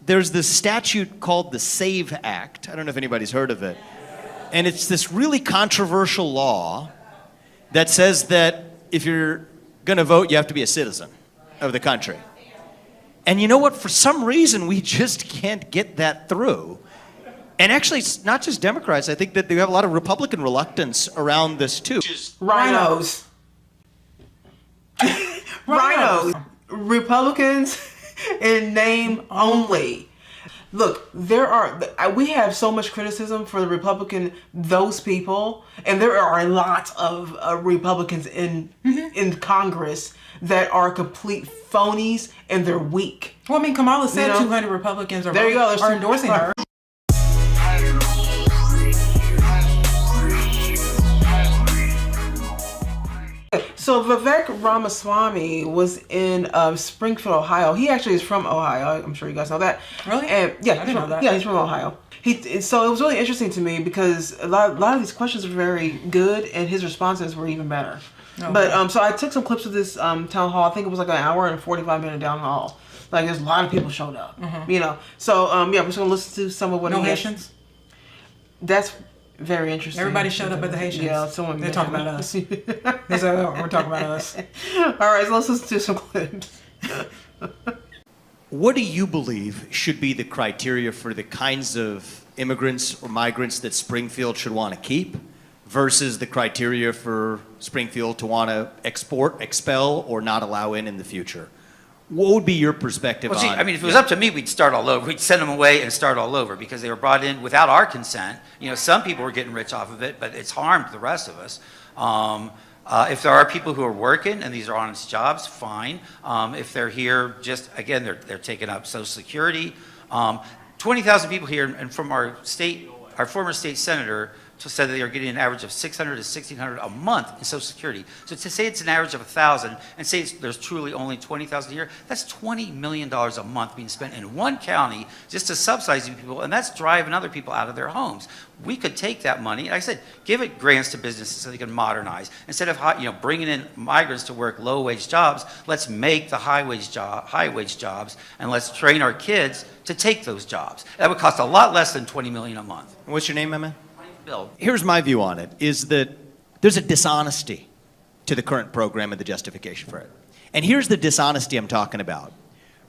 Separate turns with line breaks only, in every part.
there's this statute called the SAVE Act. I don't know if anybody's heard of it. And it's this really controversial law that says that if you're going to vote, you have to be a citizen of the country. And you know what? For some reason, we just can't get that through. And actually, it's not just Democrats. I think that they have a lot of Republican reluctance around this, too.
Rhinos. Rhinos. Republicans in name only. Look, we have so much criticism for the Republican, those people, and there are a lot of Republicans in Congress that are complete phonies and they're weak.
Well, I mean, Kamala said 200 Republicans are endorsing her.
So Vivek Ramaswamy was in Springfield, Ohio. He actually is from Ohio. I'm sure you guys know that.
Really?
And, yeah,
I didn't know that.
Yeah, he's from Ohio. So it was really interesting to me because a lot of these questions were very good and his responses were even better. Okay. But so I took some clips of this town hall. I think it was like an hour and 45-minute town hall. Like there's a lot of people showed up. So yeah, we're just gonna listen to some of what.
No Haitians.
That's very interesting.
Everybody showed up at the Haitians.
Yeah,
they're talking about us. They said, "Oh, we're talking about us."
All right, so let's listen to some clips.
What do you believe should be the criteria for the kinds of immigrants or migrants that Springfield should want to keep versus the criteria for Springfield to want to export, expel, or not allow in the future? What would be your perspective
Well, see,
on?
I mean, if it was up to me, we'd start all over. We'd send them away and start all over because they were brought in without our consent. You know, some people were getting rich off of it, but it's harmed the rest of us. If there are people who are working and these are honest jobs, fine. If they're here, just again, they're taking up Social Security. 20,000 people here, and from our former state senator said that they are getting an average of $600 to $1,600 a month in Social Security. So to say it's an average of 1,000 and say there's truly only 20,000 a year, that's $20 million a month being spent in one county just to subsidize these people, and that's driving other people out of their homes. We could take that money, like I said, give it grants to businesses so they can modernize. Instead of bringing in migrants to work low-wage jobs, let's make the high-wage jobs, and let's train our kids to take those jobs. That would cost a lot less than $20 million a month.
What's your name, my man?
Bill.
Here's my view on it, is that there's a dishonesty to the current program and the justification for it. And here's the dishonesty I'm talking about,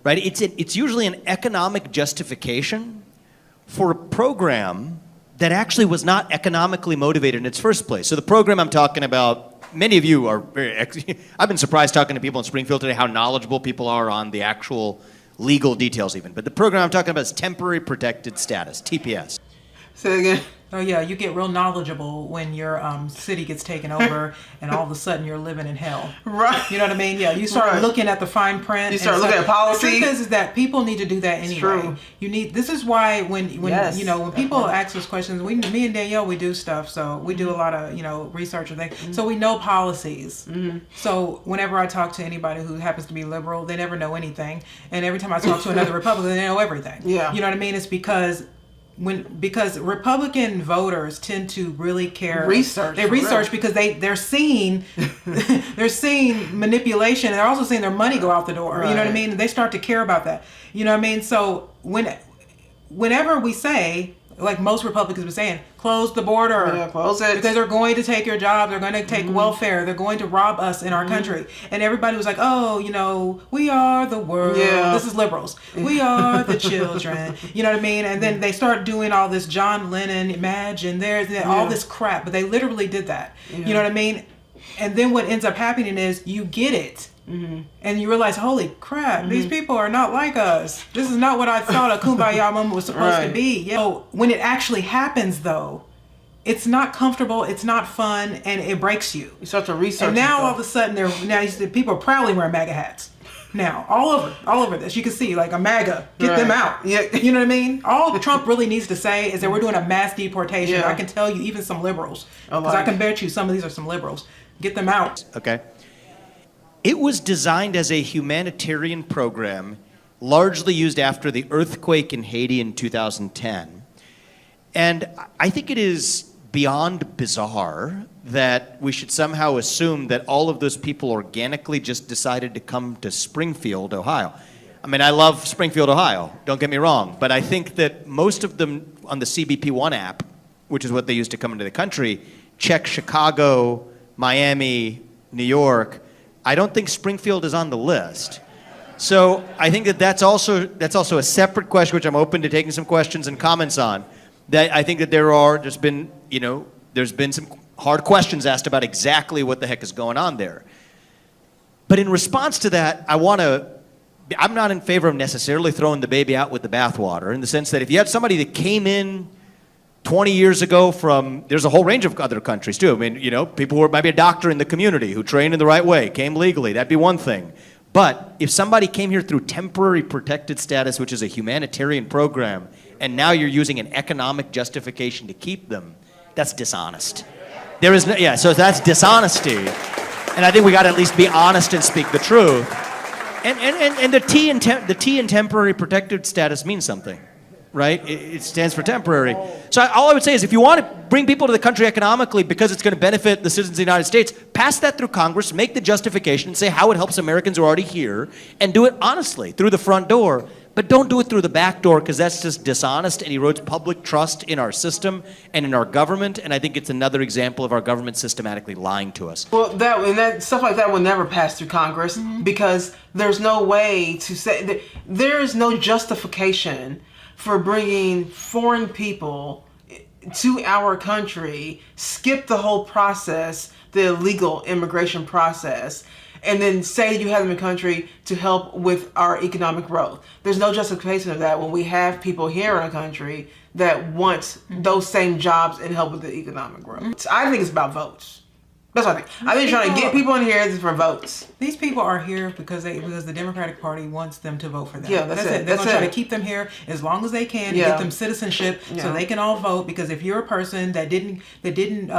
right? It's usually an economic justification for a program that actually was not economically motivated in its first place. So the program I'm talking about, many of you are I've been surprised talking to people in Springfield today how knowledgeable people are on the actual legal details even. But the program I'm talking about is Temporary Protected Status, TPS.
Say it again.
Oh yeah, you get real knowledgeable when your city gets taken over and all of a sudden you're living in hell.
Right.
You know what I mean? Yeah, you start looking at the fine print.
You start looking at policy.
The truth is that people need to do that anyway.
True.
This is why when
Yes.
when people ask us questions, me and Danielle, we do stuff. So we do a lot of research and things. So we know policies. So whenever I talk to anybody who happens to be liberal, they never know anything. And every time I talk to another Republican, they know everything.
Yeah.
You know what I mean? It's because Republican voters tend to really care. They research because they're seeing manipulation, and they're also seeing their money go out the door.
Right.
You know what I mean? They start to care about that. You know what I mean? So whenever we say, like most Republicans were saying, close the border.
Yeah, close it.
Because they're going to take your job. They're going to take welfare. They're going to rob us in our country. And everybody was like, oh, we are the world.
Yeah.
This is liberals. We are the children. You know what I mean? And then they start doing all this John Lennon, Imagine, all this crap. But they literally did that. Yeah. You know what I mean? And then what ends up happening is you get it. And you realize, holy crap, these people are not like us. This is not what I thought a Kumbaya moment was supposed to be. So when it actually happens, though, it's not comfortable, it's not fun, and it breaks you.
You start to research.
And now all of a sudden, people are proudly wearing MAGA hats. Now, all over this, you can see like a MAGA, get them out. Yeah. You know what I mean? All Trump really needs to say is that we're doing a mass deportation. Yeah. I can tell you, even some liberals, because I can bet you some of these are some liberals. Get them out.
Okay. It was designed as a humanitarian program, largely used after the earthquake in Haiti in 2010. And I think it is beyond bizarre that we should somehow assume that all of those people organically just decided to come to Springfield, Ohio. I mean, I love Springfield, Ohio, don't get me wrong, but I think that most of them on the CBP One app, which is what they use to come into the country, check Chicago, Miami, New York. I don't think Springfield is on the list. So I think that's also a separate question, which I'm open to taking some questions and comments on. That I think that there's been some hard questions asked about exactly what the heck is going on there. But in response to that, I'm not in favor of necessarily throwing the baby out with the bathwater, in the sense that if you had somebody that came in 20 years ago there's a whole range of other countries too. I mean, people who might be a doctor in the community who trained in the right way, came legally, that'd be one thing. But if somebody came here through temporary protected status, which is a humanitarian program, and now you're using an economic justification to keep them, that's dishonest. So that's dishonesty. And I think we got to at least be honest and speak the truth. And the T in temporary protected status means something, right? It stands for temporary. So all I would say is if you want to bring people to the country economically because it's going to benefit the citizens of the United States, pass that through Congress, make the justification, and say how it helps Americans who are already here, and do it honestly, through the front door. But don't do it through the back door, because that's just dishonest and erodes public trust in our system and in our government. And I think it's another example of our government systematically lying to us.
Well, that stuff like that will never pass through Congress, because there's no way to say there is no justification for bringing foreign people to our country, skip the whole process, the illegal immigration process, and then say you have them in the country to help with our economic growth. There's no justification of that when we have people here in our country that want those same jobs and help with the economic growth. I think it's about votes. That's what I think. I think trying to get people in here is for votes.
These people are here because the Democratic Party wants them to vote for them.
Yeah, that's it.
They're going to try to keep them here as long as they can and get them citizenship so they can all vote. Because if you're a person that didn't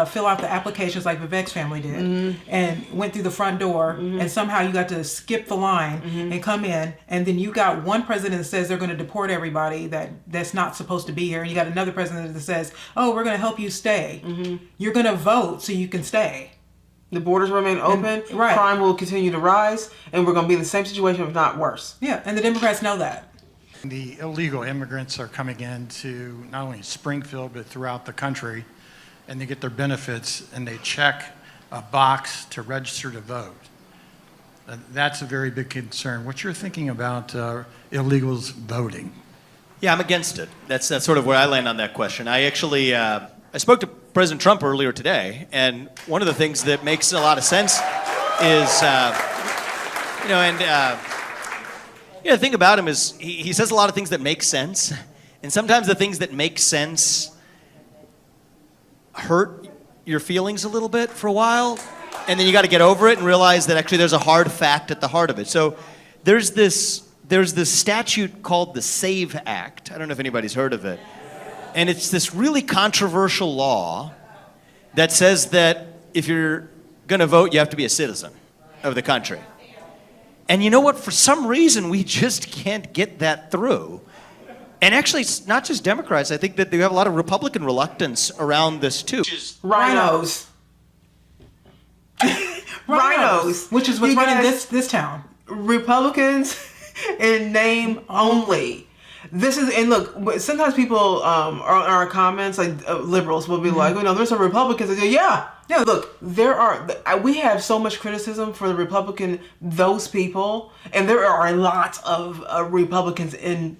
fill out the applications like Vivek's family did and went through the front door and somehow you got to skip the line and come in, and then you got one president that says they're going to deport everybody that's not supposed to be here, and you got another president that says, oh, we're going to help you stay. You're going to vote so you can stay.
The borders remain open, crime will continue to rise, and we're going to be in the same situation, if not worse.
Yeah, and the Democrats know that.
The illegal immigrants are coming into not only Springfield, but throughout the country, and they get their benefits, and they check a box to register to vote. That's a very big concern. What's your thinking about illegals voting?
Yeah, I'm against it. That's sort of where I land on that question. I actually, I spoke to President Trump earlier today, and one of the things that makes a lot of sense is, the thing about him is he says a lot of things that make sense, and sometimes the things that make sense hurt your feelings a little bit for a while, and then you got to get over it and realize that actually there's a hard fact at the heart of it. So there's this statute called the SAVE Act. I don't know if anybody's heard of it. And it's this really controversial law that says that if you're going to vote, you have to be a citizen of the country. And you know what? For some reason, we just can't get that through. And actually, it's not just Democrats. I think that they have a lot of Republican reluctance around this, too.
Rhinos. Rhinos.
Which is what's running this town.
Republicans in name only. This is, and look, sometimes people our comments, like liberals, will be like, there's some Republicans that say, yeah. Look, we have so much criticism for those people, and there are a lot of Republicans in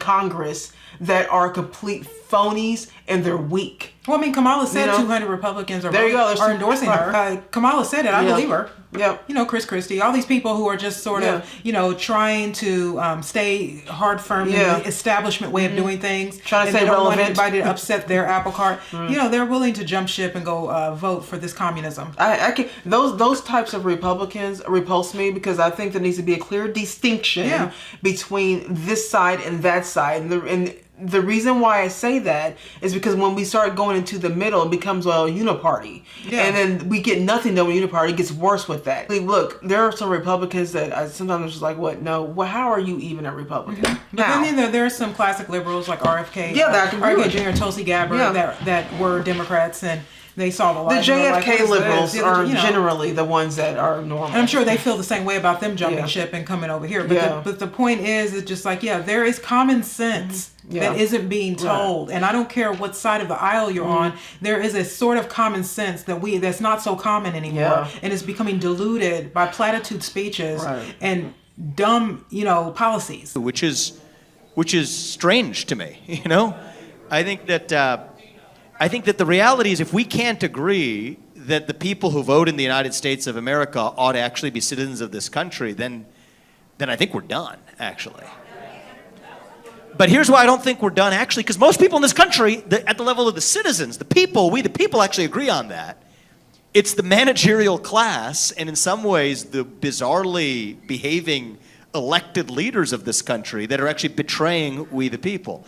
Congress that are complete phonies, and they're weak.
Well, I mean, Kamala said 200 Republicans are endorsing her. Kamala said it. I believe her.
Yep.
Chris Christie, all these people who are just sort of, trying to stay hard, firm in the establishment way of doing things.
Trying to stay relevant.
They don't want anybody to upset their apple cart. They're willing to jump ship and go vote for this communism.
Those types of Republicans repulse me, because I think there needs to be a clear distinction between this side and that side. And the reason why I say that is because when we start going into the middle, it becomes a uniparty. Yeah. And then we get nothing done with uniparty. It gets worse with that. Look, there are some Republicans that I sometimes just like, what? No, well, how are you even a Republican?
But then there are some classic liberals like RFK,
RFK
Jr. and Tulsi Gabbard that were Democrats, and they saw the
The
light. and they're like,
JFK
"What is
liberals
this?"
are
You know.
generally the ones that are normal.
And I'm sure they feel the same way about them jumping
Yeah.
ship and coming over here. But,
Yeah.
but the point is, it's just like, yeah, there is common sense
Yeah.
that isn't being told. And I don't care what side of the aisle you're on, there is a sort of common sense that's not so common anymore.
Yeah.
And it's becoming diluted by platitude speeches
Right.
and dumb, policies.
which is strange to me. I think that the reality is, if we can't agree that the people who vote in the United States of America ought to actually be citizens of this country, then I think we're done, actually. But here's why I don't think we're done, actually, because most people in this country, at the level of the citizens, we the people actually agree on that. It's the managerial class, and in some ways the bizarrely behaving elected leaders of this country that are actually betraying we the people.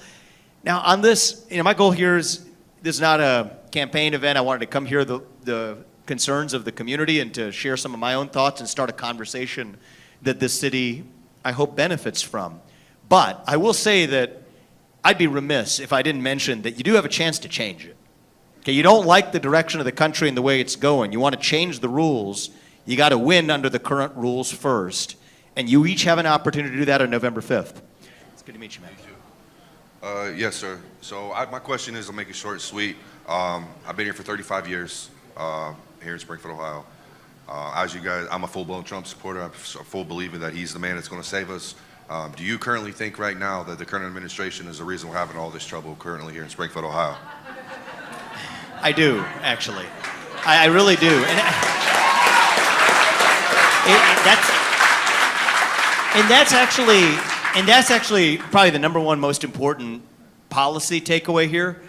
Now on this, my goal here is, this is not a campaign event. I wanted to come hear the concerns of the community and to share some of my own thoughts and start a conversation that this city, I hope, benefits from. But I will say that I'd be remiss if I didn't mention that you do have a chance to change it. Okay, you don't like the direction of the country and the way it's going. You want to change the rules. You got to win under the current rules first. And you each have an opportunity to do that on November 5th. It's good to meet you, man.
Yes, sir. So my question is, I'll make it short and sweet. I've been here for 35 years here in Springfield, Ohio. As you guys, I'm a full-blown Trump supporter. I'm a full believer that he's the man that's going to save us. Do you currently think right now that the current administration is the reason we're having all this trouble currently here in Springfield, Ohio?
I do, actually. I really do. And that's actually probably the number one most important policy takeaway here.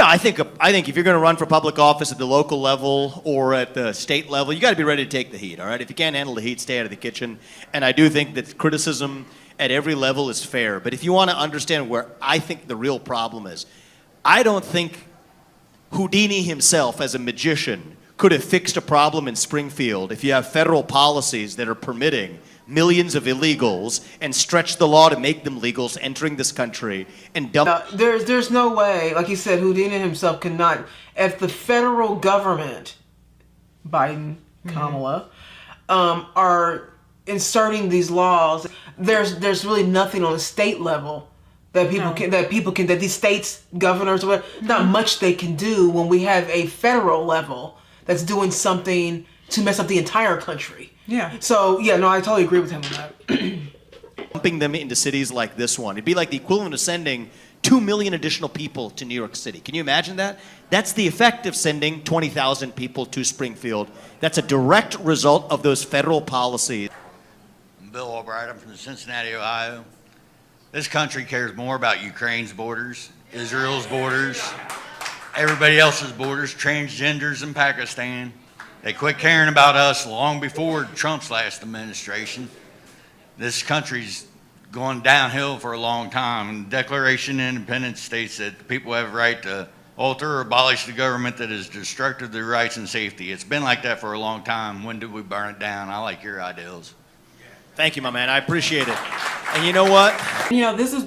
I think if you're going to run for public office at the local level or at the state level, you got to be ready to take the heat, all right? If you can't handle the heat, stay out of the kitchen. And I do think that criticism at every level is fair. But if you want to understand where I think the real problem is, I don't think Houdini himself, as a magician, could have fixed a problem in Springfield if you have federal policies that are permitting millions of illegals and stretch the law to make them legals entering this country and dump.
There's no way, like you said, Houdini himself cannot. If the federal government, Biden, Kamala, are inserting these laws, there's really nothing on a state level that these states, governors, or whatever, not much they can do when we have a federal level that's doing something to mess up the entire country.
Yeah.
So, I totally agree with him on that.
Dumping them into cities like this one. It'd be like the equivalent of sending 2 million additional people to New York City. Can you imagine that? That's the effect of sending 20,000 people to Springfield. That's a direct result of those federal policies.
I'm Bill Albright. I'm from Cincinnati, Ohio. This country cares more about Ukraine's borders, Israel's borders, everybody else's borders, transgenders in Pakistan. They quit caring about us long before Trump's last administration. This country's gone downhill for a long time. And the Declaration of Independence states that the people have a right to alter or abolish the government that is destructive to their rights and safety. It's been like that for a long time. When did we burn it down? I like your ideals.
Thank you, my man. I appreciate it. And you know what?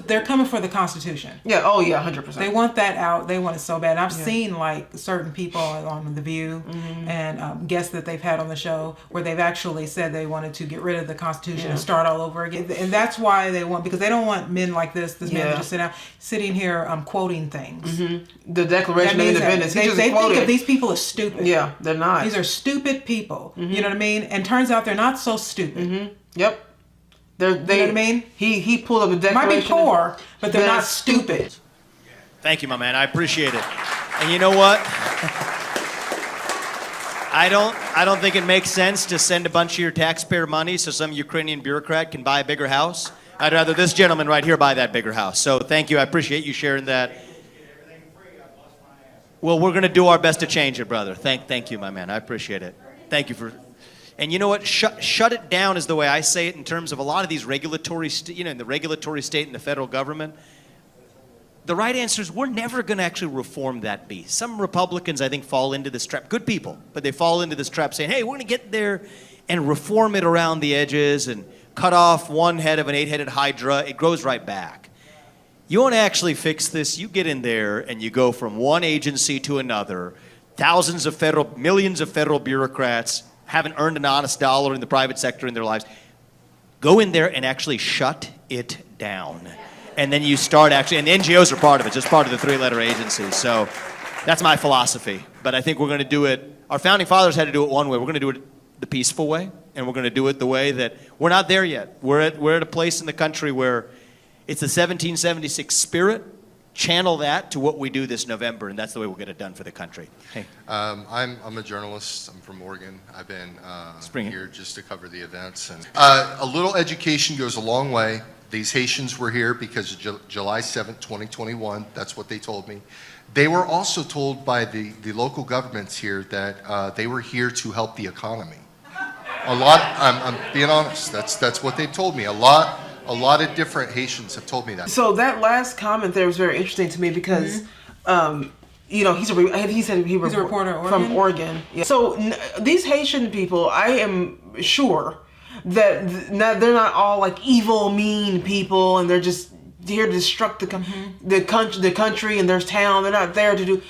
They're coming for the Constitution.
Yeah, 100%.
They want that out. They want it so bad. And I've seen certain people on The View and guests that they've had on the show where they've actually said they wanted to get rid of the Constitution and start all over again. And that's why because they don't want men like this man to just sitting here quoting things.
The Declaration of Independence.
They think of these people as stupid.
Yeah, they're not.
These are stupid people. You know what I mean? And turns out they're not so stupid.
Yep. You know what I mean? He pulled up the Declaration.
Might be poor, but they're not stupid.
Thank you, my man. I appreciate it. And you know what? I don't think it makes sense to send a bunch of your taxpayer money so some Ukrainian bureaucrat can buy a bigger house. I'd rather this gentleman right here buy that bigger house. So thank you. I appreciate you sharing that. Well, we're going to do our best to change it, brother. Thank you, my man. I appreciate it. Thank you for. And you know what? Shut it down is the way I say it in terms of a lot of these regulatory, in the regulatory state and the federal government. The right answer is we're never going to actually reform that beast. Some Republicans, I think, fall into this trap. Good people, but they fall into this trap saying, hey, we're going to get there and reform it around the edges and cut off one head of an 8-headed hydra. It grows right back. You want to actually fix this, you get in there and you go from one agency to another. millions of federal bureaucrats haven't earned an honest dollar in the private sector in their lives. Go in there and actually shut it down. And then you start actually, and the NGOs are part of it, just part of the three-letter agency. So that's my philosophy. But I think we're going to do it, our founding fathers had to do it one way. We're going to do it the peaceful way, and we're going to do it the way that, we're not there yet. We're at a place in the country where it's the 1776 spirit. Channel that to what we do this November, and that's the way we'll get it done for the country. Hey.
I'm a journalist. I'm from Oregon. I've been here just to cover the events. And a little education goes a long way. These Haitians were here because of July 7th, 2021. That's what they told me. They were also told by the local governments here that they were here to help the economy. I'm being honest. That's what they've told me. A lot of different Haitians have told me that.
So that last comment there was very interesting to me because, he said he was
a reporter
from Oregon. Yeah. So these Haitian people, I am sure that they're not all like evil, mean people, and they're just here to destruct the country and their town. They're not there to do,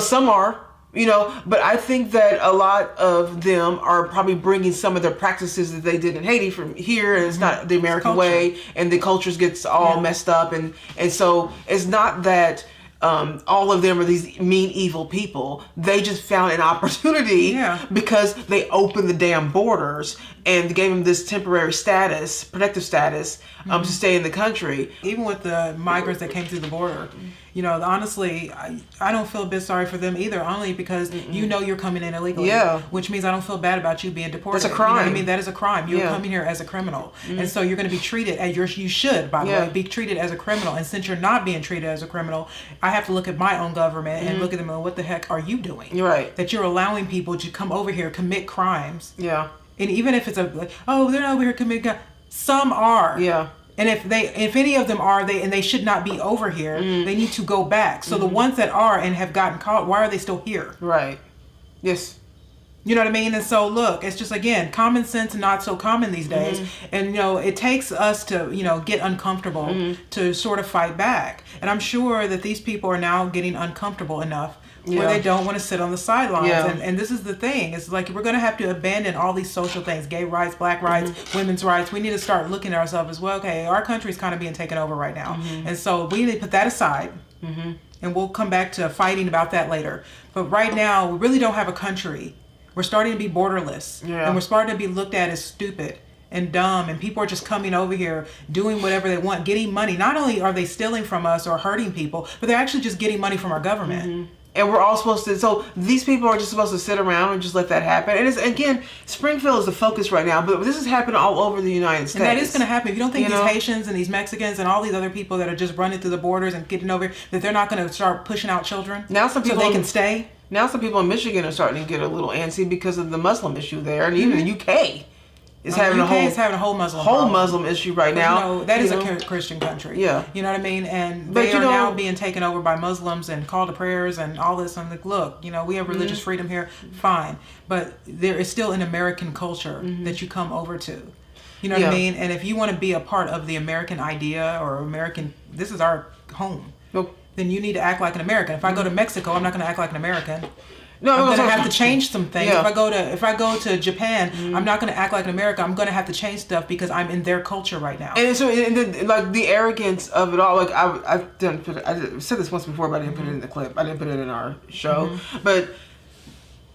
some are. But I think that a lot of them are probably bringing some of their practices that they did in Haiti from here, and it's not the American way, and the cultures gets all messed up, and so it's not that all of them are these mean, evil people. They just found an opportunity because they opened the damn borders and gave them this temporary status, protective status, to stay in the country.
Even with the migrants that came through the border, honestly, I don't feel a bit sorry for them either, only because you're coming in illegally. Yeah. Which means I don't feel bad about you being deported.
That's a crime.
You know what I mean? That is a crime. You're coming here as a criminal. And so you're going to be treated as you should, by the way, be treated as a criminal. And since you're not being treated as a criminal, I have to look at my own government and look at them and what the heck are you doing? You're right. That you're allowing people to come over here, commit crimes. Yeah. And even if it's they're not over here committing crimes. Some are. Yeah. And if any of them are, they should not be over here. They need to go back. So the ones that are and have gotten caught, why are they still here? Right. Yes. You know what I mean? And so look, it's just, again, common sense not so common these days. And it takes us to get uncomfortable to sort of fight back. And I'm sure that these people are now getting uncomfortable enough where they don't want to sit on the sidelines. Yeah. And this is the thing. It's like we're going to have to abandon all these social things, gay rights, black rights, women's rights. We need to start looking at ourselves as well. Okay, our country is kind of being taken over right now. And so we need to put that aside. And we'll come back to fighting about that later. But right now, we really don't have a country. We're starting to be borderless. Yeah. And we're starting to be looked at as stupid and dumb, and people are just coming over here doing whatever they want, getting money. Not only are they stealing from us or hurting people, but they're actually just getting money from our government. And we're all supposed to, so these people are just supposed to sit around and just let that happen. And it's, again, Springfield is the focus right now, but this is happening all over the United States. And that is going to happen. If you don't think these Haitians and these Mexicans and all these other people that are just running through the borders and getting over, that they're not going to start pushing out children now some people so they can stay? Now some people in Michigan are starting to get a little antsy because of the Muslim issue there. And even the UK is having a whole Muslim issue right now. That is a Christian country. Yeah. You know what I mean? And they are now being taken over by Muslims and call to prayers and all this. I'm like, look, we have religious freedom here. Fine. But there is still an American culture that you come over to. You know what I mean? And if you want to be a part of the American idea or American, this is our home. Nope. Then you need to act like an American. If I go to Mexico, I'm not going to act like an American. No, I'm going to have to change some things. Yeah. If I go to Japan, I'm not going to act like an American. I'm going to have to change stuff because I'm in their culture right now. And so, like the arrogance of it all. Like I said this once before, but I didn't put it in the clip. I didn't put it in our show. But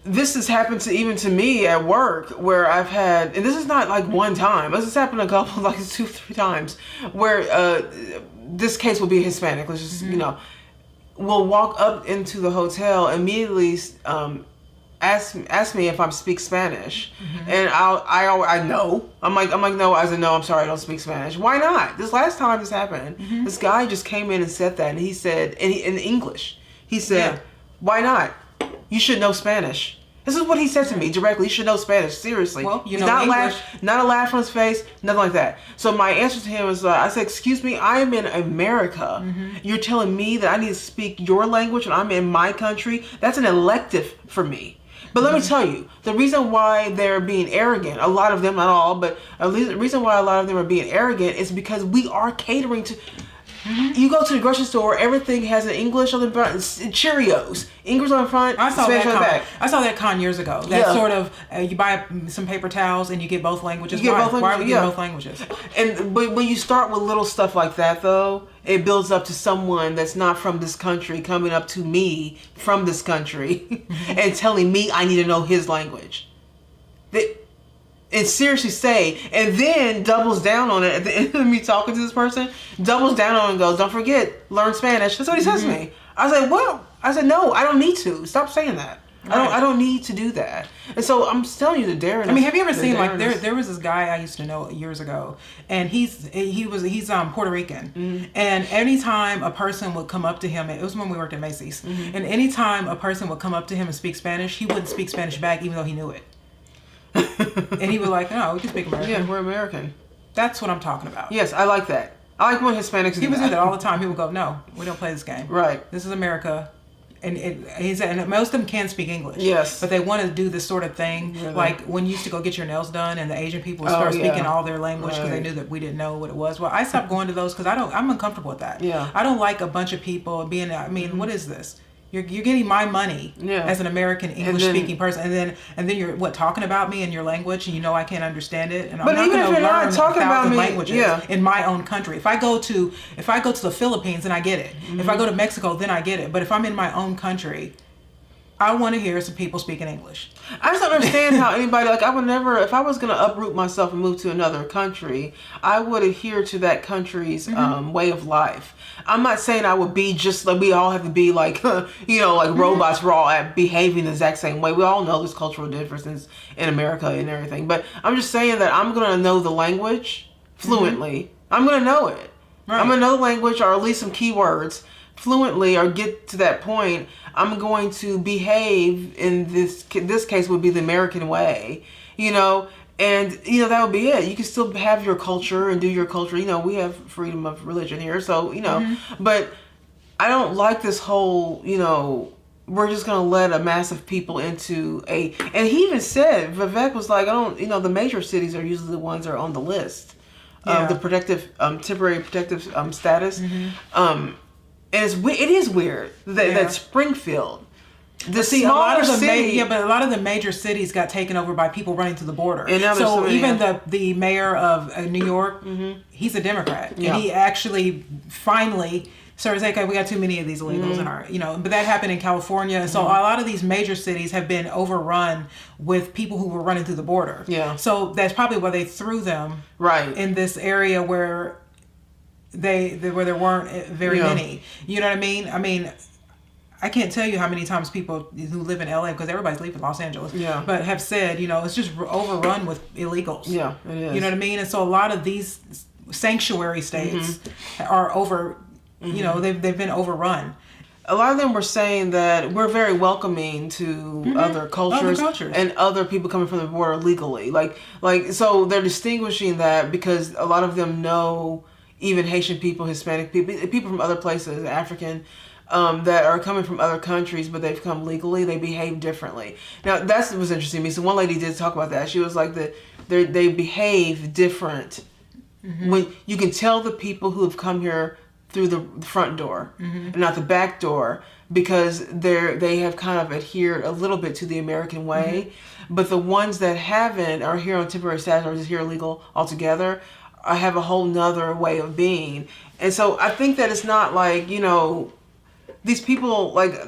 this has happened to me at work where I've had, and this is not like one time. This has happened a couple, like 2-3 times, where this case will be Hispanic. Let's just will walk up into the hotel, immediately ask me if I speak Spanish, and I know I'm like no, I said no, I'm sorry, I don't speak Spanish. Why not? This last time this happened, this guy just came in and said that, and he said in English, he said, why not? You should know Spanish. This is what he said to me directly. You should know Spanish. Seriously. Well, you know English. Not a laugh on his face. Nothing like that. So my answer to him was, I said, excuse me, I am in America. You're telling me that I need to speak your language when I'm in my country? That's an elective for me. But let me tell you, the reason why they're being arrogant, a lot of them, not all, but at least the reason why a lot of them are being arrogant is because we are catering to...
You go to the grocery store, everything has an English on the front, Cheerios, English on the front, Spanish on the back.
I saw that con years ago. That sort of you buy some paper towels and you get both languages. Why would you get both languages?
But when you start with little stuff like that, though, it builds up to someone that's not from this country coming up to me from this country and telling me I need to know his language. And seriously say, and then doubles down on it at the end of me talking to this person, doubles down on it and goes, don't forget, learn Spanish. That's what he says to me. I was like, what? I said, no, I don't need to. Stop saying that. Right. I don't need to do that. And so I'm just telling you the daring.
I mean, have you ever seen like there was this guy I used to know years ago, and he's Puerto Rican, and anytime a person would come up to him, it was when we worked at Macy's, and anytime a person would come up to him and speak Spanish, he wouldn't speak Spanish back even though he knew it. And he was like, no, we can speak American.
Yeah, we're American.
That's what I'm talking about.
Yes, I like that. I like when Hispanics do that.
He was that all the time. He would go, no, we don't play this game.
Right.
This is America. And he said, and most of them can speak English.
Yes.
But they want to do this sort of thing, like when you used to go get your nails done, and the Asian people would start speaking all their language because they knew that we didn't know what it was. Well, I stopped going to those because I'm uncomfortable with that.
Yeah.
I don't like a bunch of people being. I mean, what is this? You're getting my money as an American English speaking person, and then you're talking about me in your language, and you know I can't understand it, and I'm not going to learn 1,000 languages in my own country. If I go to the Philippines, then I get it. If I go to Mexico, then I get it. But if I'm in my own country, I want to hear some people speaking English.
I just don't understand how anybody, like, I would never, if I was going to uproot myself and move to another country, I would adhere to that country's way of life. I'm not saying I would be just like, we all have to be like, like robots, we're all behaving the exact same way. We all know there's cultural differences in America and everything. But I'm just saying that I'm going to know the language fluently. I'm going to know it. Right. I'm going to know the language, or at least some keywords fluently, or get to that point. I'm going to behave in this case would be the American way, and that would be it. You can still have your culture and do your culture. We have freedom of religion here, so but I don't like this whole, we're just going to let a mass of people into and he even said, Vivek was like, the major cities are usually the ones that are on the list of the temporary protective status. And it is weird that Springfield, a lot of
the major cities got taken over by people running to the border. So even the mayor of New York, he's a Democrat, and he actually finally started saying, "Okay, we got too many of these illegals in our, But that happened in California, and so a lot of these major cities have been overrun with people who were running through the border. Yeah. So that's probably why they threw them in this area where where there weren't very many. You know what I mean? I mean, I can't tell you how many times people who live in LA, because everybody's leaving Los Angeles, but have said, it's just overrun with illegals. Yeah, it is. You know what I mean? And so a lot of these sanctuary states are they've been overrun.
A lot of them were saying that we're very welcoming to other cultures and other people coming from the border legally. So they're distinguishing that because a lot of them know even Haitian people, Hispanic people from other places, African, that are coming from other countries, but they've come legally, they behave differently. Now, that was interesting to me. So one lady did talk about that. She was like, they behave different. When you can tell the people who have come here through the front door and not the back door, because they have kind of adhered a little bit to the American way. But the ones that haven't, are here on temporary status, or just here illegal altogether, I have a whole nother way of being. And so I think that it's not like, these people, like,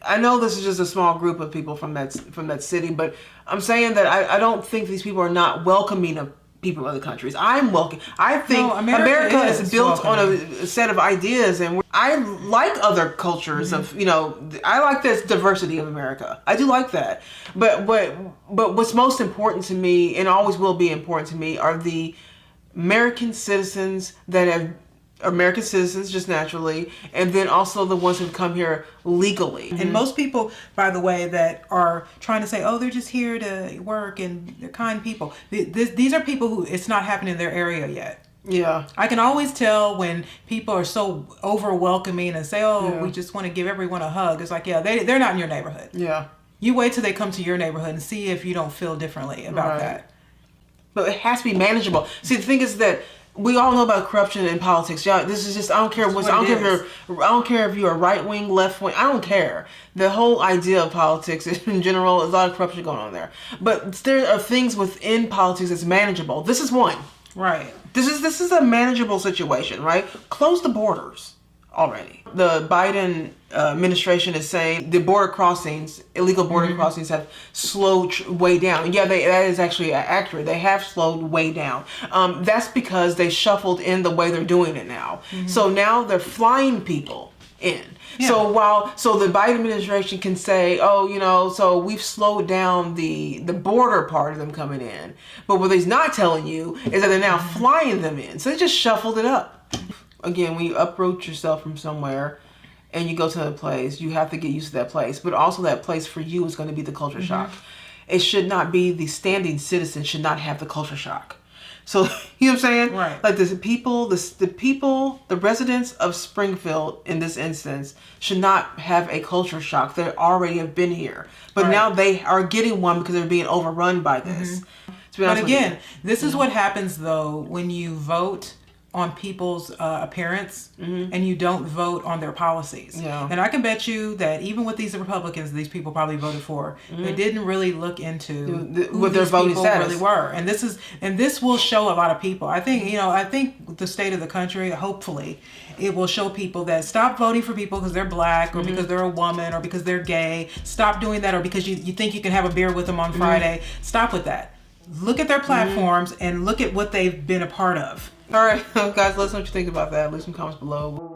I know this is just a small group of people from that city, but I'm saying that I don't think these people are not welcoming of people from other countries. I'm welcome. I think America is built welcoming on a set of ideas, and I like other cultures of, I like this diversity of America. I do like that. But what's most important to me, and always will be important to me, are the American citizens that have American citizens just naturally, and then also the ones who've come here legally.
And most people, by the way, that are trying to say, oh, they're just here to work and they're kind people. These are people who it's not happening in their area yet. Yeah. I can always tell when people are so over welcoming and say, we just want to give everyone a hug. It's like, they're not in your neighborhood. Yeah. You wait till they come to your neighborhood and see if you don't feel differently about that.
But it has to be manageable. See, the thing is that We all know about corruption in politics. Yeah, this is just I don't care I don't care if you're right wing, left wing. I don't care. The whole idea of politics in general, there's a lot of corruption going on there. But there are things within politics that's manageable. This is one.
Right.
This is a manageable situation, right? Close the borders already. The Biden administration is saying the border crossings, illegal border crossings, have slowed way down. Yeah, that is actually accurate. They have slowed way down. That's because they shuffled in the way they're doing it now. So now they're flying people in. Yeah. So the Biden administration can say, oh, you know, so we've slowed down the border part of them coming in. But what he's not telling you is that they're now flying them in. So they just shuffled it up. Again, when you uproot yourself from somewhere and you go to another place, you have to get used to that place. But also that place for you is going to be the culture shock. It should not be, the standing citizen should not have the culture shock. So, you know what I'm saying?
Right.
Like the people, the residents of Springfield in this instance should not have a culture shock. They already have been here. But now they are getting one because they're being overrun by this.
But again, this is what happens though when you vote on people's appearance and you don't vote on their policies.
Yeah.
And I can bet you that even with these Republicans, these people probably voted for, they didn't really look into
what their voting status
really were. And this will show a lot of people. I think the state of the country, hopefully, it will show people that stop voting for people because they're black or because they're a woman or because they're gay. Stop doing that, or because you think you can have a beer with them on Friday. Stop with that. Look at their platforms and look at what they've been a part of.
All right, guys, let us know what you think about that. Leave some comments below.